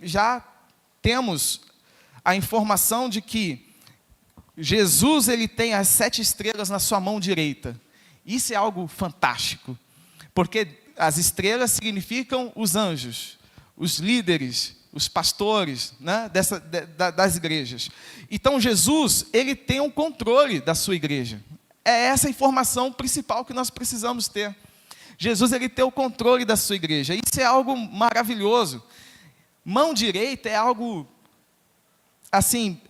já temos a informação de que Jesus, ele tem as 7 estrelas na sua mão direita. Isso é algo fantástico, porque as estrelas significam os anjos, os líderes, os pastores, né, das igrejas. Então Jesus, ele tem o controle da sua igreja. É essa a informação principal que nós precisamos ter. Jesus, ele tem o controle da sua igreja. Isso é algo maravilhoso. Mão direita é algo assim,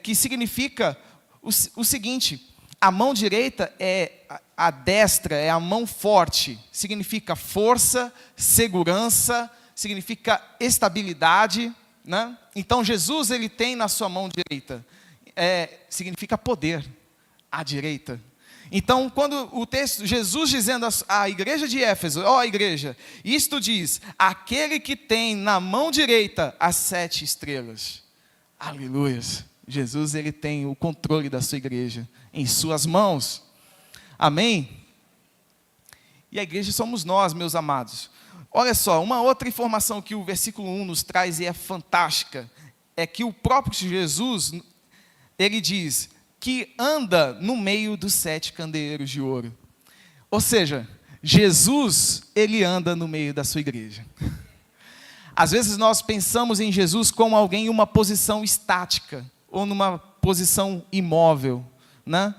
que significa o seguinte: a mão direita é a destra, é a mão forte, significa força, segurança, significa estabilidade, né? Então Jesus, ele tem na sua mão direita, significa poder, à direita. Então, quando o texto, Jesus dizendo à igreja de Éfeso, ó igreja, isto diz, aquele que tem na mão direita as 7 estrelas. Aleluias. Jesus, ele tem o controle da sua igreja em suas mãos. Amém? E a igreja somos nós, meus amados. Olha só, uma outra informação que o versículo 1 nos traz e é fantástica, é que o próprio Jesus, ele diz que anda no meio dos 7 candeeiros de ouro. Ou seja, Jesus, ele anda no meio da sua igreja. Às vezes nós pensamos em Jesus como alguém em uma posição estática, ou numa posição imóvel, né?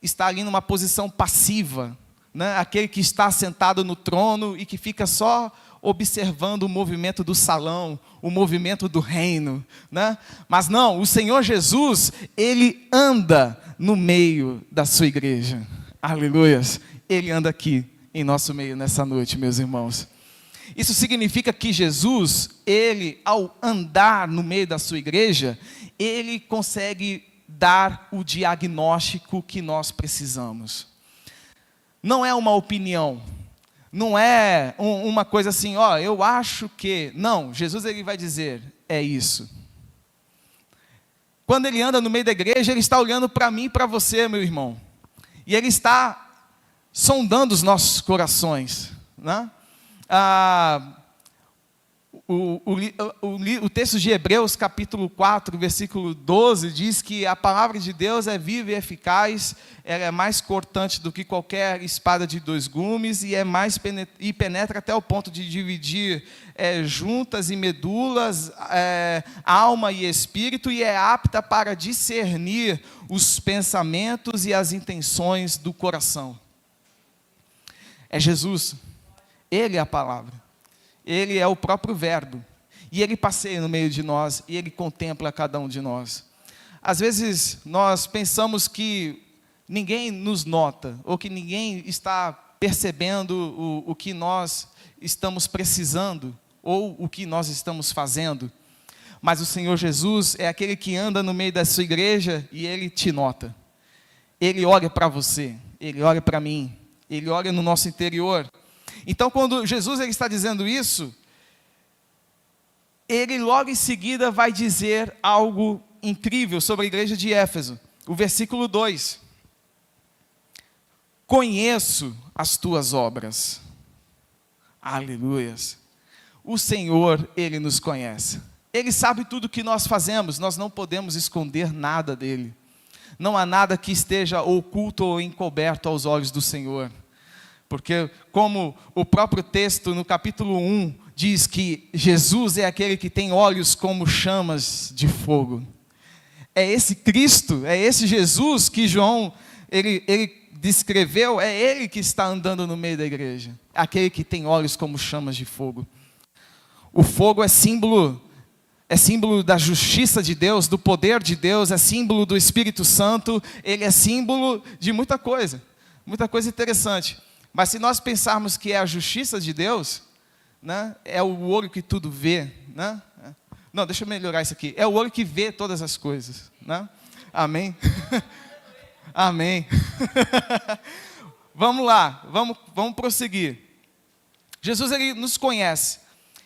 Está ali numa posição passiva, né? Aquele que está sentado no trono e que fica só observando o movimento do salão, o movimento do reino, né? Mas não, o Senhor Jesus, ele anda no meio da sua igreja. Aleluias. Ele anda aqui em nosso meio nessa noite, meus irmãos. Isso significa que Jesus, ele, ao andar no meio da sua igreja, ele consegue dar o diagnóstico que nós precisamos. Não é uma opinião, não é uma coisa assim, ó, eu acho que... Não, Jesus, ele vai dizer, é isso. Quando ele anda no meio da igreja, ele está olhando para mim e para você, meu irmão. E ele está sondando os nossos corações, né? O texto de Hebreus, capítulo 4, versículo 12, diz que a palavra de Deus é viva e eficaz, ela é mais cortante do que qualquer espada de 2 gumes, e penetra até o ponto de dividir juntas e medulas, alma e espírito, e é apta para discernir os pensamentos e as intenções do coração. É Jesus. Ele é a palavra, ele é o próprio verbo, e ele passeia no meio de nós, e ele contempla cada um de nós. Às vezes nós pensamos que ninguém nos nota, ou que ninguém está percebendo o que nós estamos precisando, ou o que nós estamos fazendo, mas o Senhor Jesus é aquele que anda no meio da sua igreja, e ele te nota, ele olha para você, ele olha para mim, ele olha no nosso interior. Então, quando Jesus ele está dizendo isso, ele logo em seguida vai dizer algo incrível sobre a igreja de Éfeso. O versículo 2. Conheço as tuas obras. Aleluias. O Senhor, ele nos conhece. Ele sabe tudo o que nós fazemos, nós não podemos esconder nada dele. Não há nada que esteja oculto ou encoberto aos olhos do Senhor. Porque, como o próprio texto no capítulo 1 diz que Jesus é aquele que tem olhos como chamas de fogo. É esse Cristo, é esse Jesus que João ele descreveu, é ele que está andando no meio da igreja. Aquele que tem olhos como chamas de fogo. O fogo é símbolo da justiça de Deus, do poder de Deus, é símbolo do Espírito Santo, ele é símbolo de muita coisa interessante. Mas se nós pensarmos que é a justiça de Deus, né, é o olho que tudo vê, né? Não, deixa eu melhorar isso aqui. É o olho que vê todas as coisas, né? Amém? Amém. Vamos lá, vamos prosseguir. Jesus, ele nos conhece.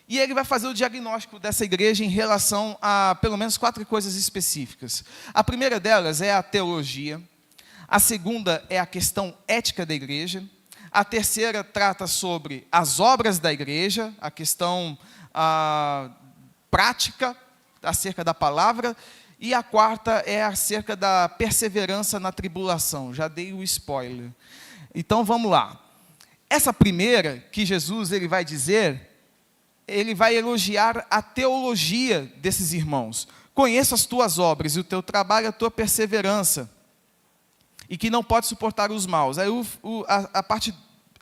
E ele vai fazer o diagnóstico dessa igreja em relação a pelo menos 4 coisas específicas. A primeira delas é a teologia. A segunda é a questão ética da igreja. A terceira trata sobre as obras da igreja, a questão prática acerca da palavra, e a quarta é acerca da perseverança na tribulação. Já dei o spoiler. Então vamos lá. Essa primeira que Jesus ele vai dizer, ele vai elogiar a teologia desses irmãos. Conheço as tuas obras, e o teu trabalho, a tua perseverança, e que não pode suportar os maus. Aí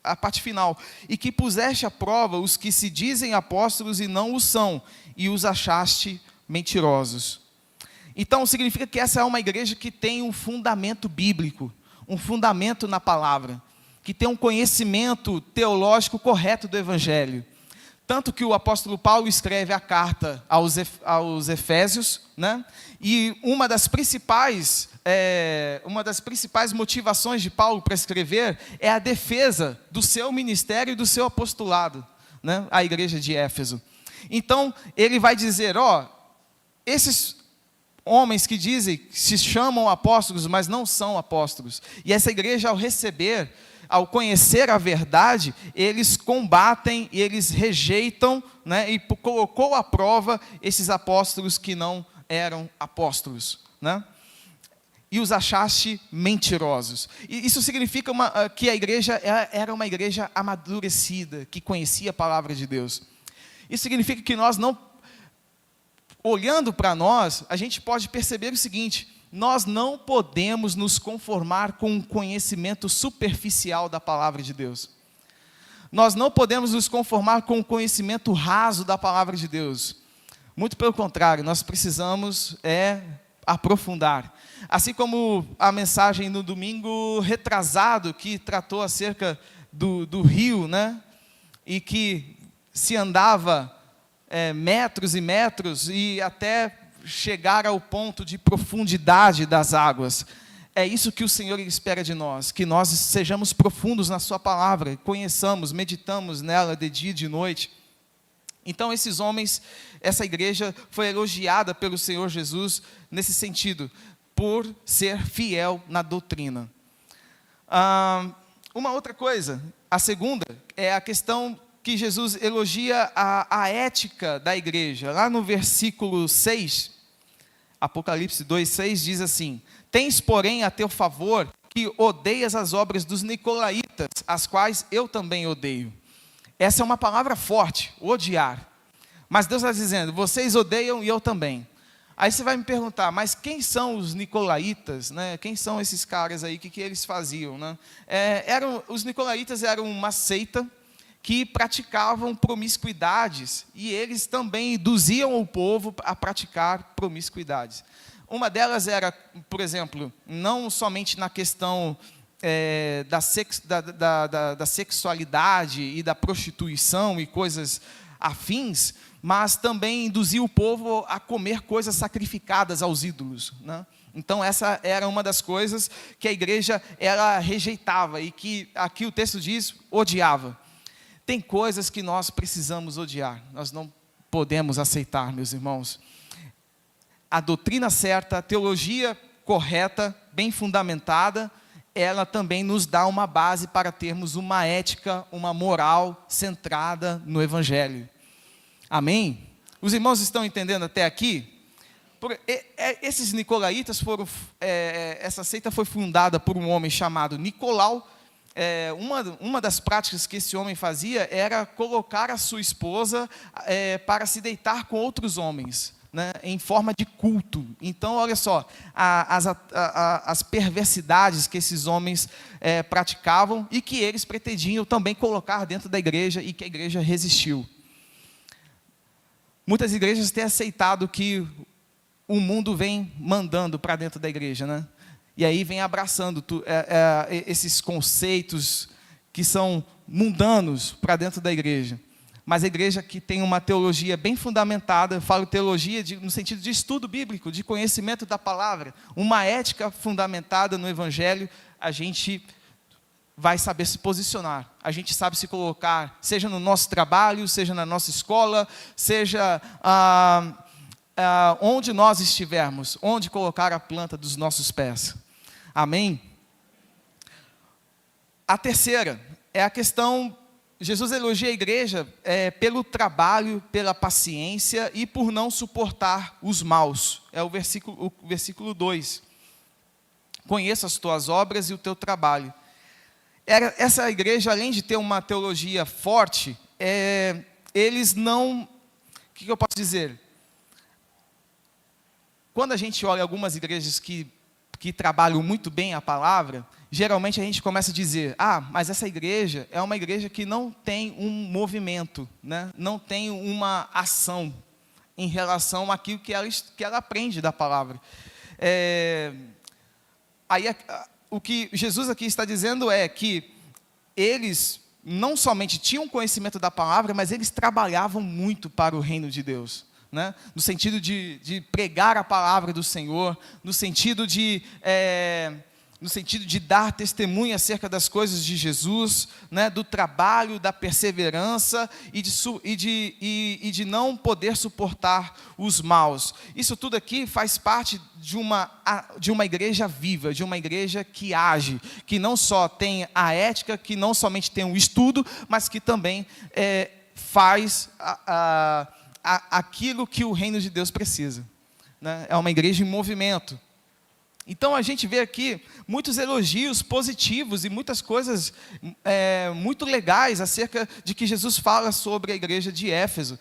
a parte final, e que puseste à prova os que se dizem apóstolos e não o são, e os achaste mentirosos. Então significa que essa é uma igreja que tem um fundamento bíblico, um fundamento na palavra, que tem um conhecimento teológico correto do Evangelho. Tanto que o apóstolo Paulo escreve a carta aos Efésios, né? E uma das principais motivações de Paulo para escrever é a defesa do seu ministério e do seu apostolado, né? A igreja de Éfeso. Então, ele vai dizer, esses homens que dizem que se chamam apóstolos, mas não são apóstolos. E essa igreja, ao conhecer a verdade, eles combatem e eles rejeitam, né, e colocou à prova esses apóstolos que não eram apóstolos, né? E os achaste mentirosos. E isso significa que a igreja era uma igreja amadurecida, que conhecia a palavra de Deus. Isso significa que nós não, olhando para nós, a gente pode perceber o seguinte: nós não podemos nos conformar com um conhecimento superficial da palavra de Deus. Nós não podemos nos conformar com um conhecimento raso da palavra de Deus. Muito pelo contrário, nós precisamos aprofundar. Assim como a mensagem no domingo retrasado, que tratou acerca do rio, né? E que se andava metros e metros e até chegar ao ponto de profundidade das águas. É isso que o Senhor espera de nós, que nós sejamos profundos na sua palavra, conheçamos, meditamos nela de dia e de noite. Então esses homens, essa igreja foi elogiada pelo Senhor Jesus nesse sentido, por ser fiel na doutrina. Uma outra coisa, a segunda, é a questão que Jesus elogia a ética da igreja. Lá no versículo 6, Apocalipse 2:6 diz assim: tens, porém, a teu favor que odeias as obras dos nicolaítas, as quais eu também odeio. Essa é uma palavra forte, odiar. Mas Deus está dizendo, vocês odeiam e eu também. Aí você vai me perguntar, mas quem são os nicolaítas, né? Quem são esses caras aí, o que eles faziam, né? Os nicolaítas eram uma seita que praticavam promiscuidades, e eles também induziam o povo a praticar promiscuidades. Uma delas era, por exemplo, não somente na questão da sexualidade e da prostituição e coisas afins, mas também induzia o povo a comer coisas sacrificadas aos ídolos, né? Então essa era uma das coisas que a igreja ela rejeitava e que aqui o texto diz, odiava. Tem coisas que nós precisamos odiar, nós não podemos aceitar, meus irmãos. A doutrina certa, a teologia correta, bem fundamentada, ela também nos dá uma base para termos uma ética, uma moral centrada no Evangelho. Amém? Os irmãos estão entendendo até aqui? Esses nicolaítas essa seita foi fundada por um homem chamado Nicolau. Uma das práticas que esse homem fazia era colocar a sua esposa para se deitar com outros homens, né, em forma de culto. Então, olha só, as perversidades que esses homens praticavam e que eles pretendiam também colocar dentro da igreja e que a igreja resistiu. Muitas igrejas têm aceitado que o mundo vem mandando para dentro da igreja, né? E aí vem abraçando esses conceitos que são mundanos para dentro da igreja. Mas a igreja que tem uma teologia bem fundamentada, eu falo teologia no sentido de estudo bíblico, de conhecimento da palavra, uma ética fundamentada no Evangelho, a gente vai saber se posicionar, a gente sabe se colocar, seja no nosso trabalho, seja na nossa escola, seja onde nós estivermos, onde colocar a planta dos nossos pés. Amém? A terceira é a questão Jesus elogia a igreja pelo trabalho, pela paciência e por não suportar os maus. É o versículo 2. Conheço as tuas obras e o teu trabalho. Essa igreja, além de ter uma teologia forte, eles não... O que eu posso dizer? Quando a gente olha algumas igrejas que trabalham muito bem a palavra, geralmente a gente começa a dizer, mas essa igreja é uma igreja que não tem um movimento, né? Não tem uma ação em relação àquilo que ela aprende da palavra. O que Jesus aqui está dizendo é que eles não somente tinham conhecimento da palavra, mas eles trabalhavam muito para o reino de Deus. Né? No sentido de pregar a palavra do Senhor, no sentido de dar testemunho acerca das coisas de Jesus, né? Do trabalho, da perseverança e de não poder suportar os maus. Isso tudo aqui faz parte de uma igreja viva, de uma igreja que age, que não só tem a ética, que não somente tem o estudo, mas que também faz aquilo que o reino de Deus precisa, né? É uma igreja em movimento. Então a gente vê aqui muitos elogios positivos e muitas coisas muito legais acerca de que Jesus fala sobre a igreja de Éfeso.